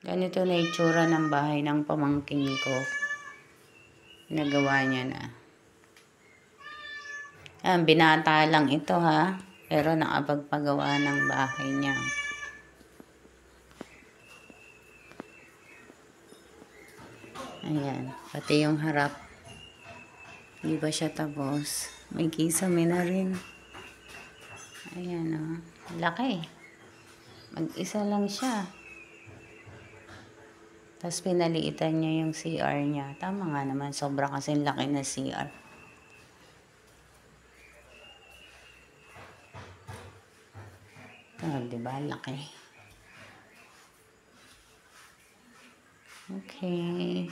Ganito na itsura ng bahay ng pamangkin ko. Nagawa niya na. Binata lang ito ha. Pero nakapagpagawa ng bahay niya. Ayan. Pati yung harap. Hindi pa siya tapos. May kisame na rin. Ayan o. Laki. Mag-isa lang siya. Tapos pinaliitan niya yung CR niya. Tama nga naman. Sobra kasi laki na CR. Diba? Laki. Okay.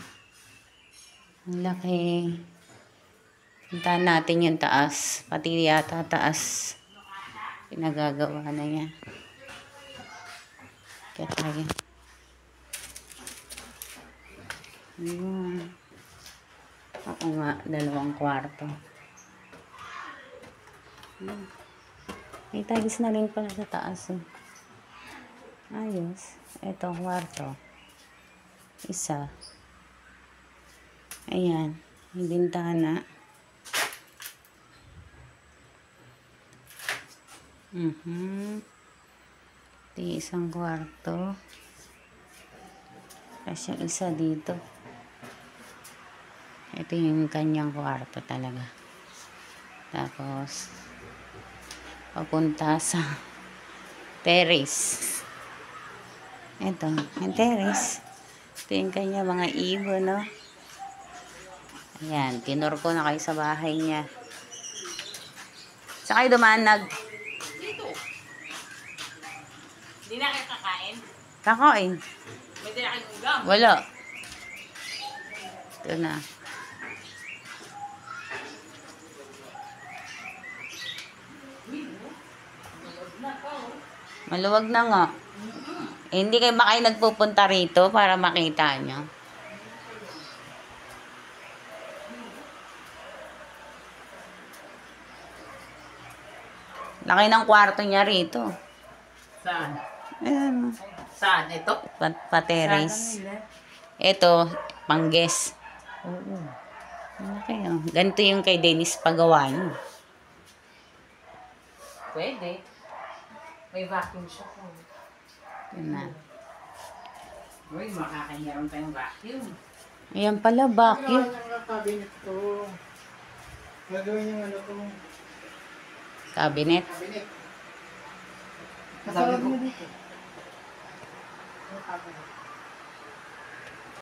Ang laki. Puntahan natin yung taas. Pati yata taas. Pinagagawa na niya. Kaya tayo. Ayan. Oo nga, 2 kwarto. May tiles na rin pala sa taas. Ayos. Ito, kwarto. Isa. Ayan. May bintana. Ito yung isang kwarto. Tapos yung isa dito. Ito yung kanyang kwarto talaga. Tapos, papunta sa terrace. Ito, yung terrace. Ito yung kanya mga ibon, no? Ayan, tinur ko na kayo sa bahay niya. Saan kayo dumanag? Dito. Hindi na kayo kakain? Kakain. May dala kayong ulam? Wala. Ito na. Maluwag na nga. Hindi kayo ba kayo nagpupunta rito para makita nyo? Laki ng kwarto niya rito. Saan? Ayan. Saan? Ito? Pateres. Ito, pangges. Oo. Okay, oh. Ganito yung kay Dennis pagawa niyo. Pwede. May vacuum siya po. Yun na. Uy, makakahiram tayong vacuum. Ayan pala, vacuum. Cabinet ko. Gagawin yung ano ko. Cabinet. Cabinet. Sabi ko, Kasama mo dito. Yung cabinet.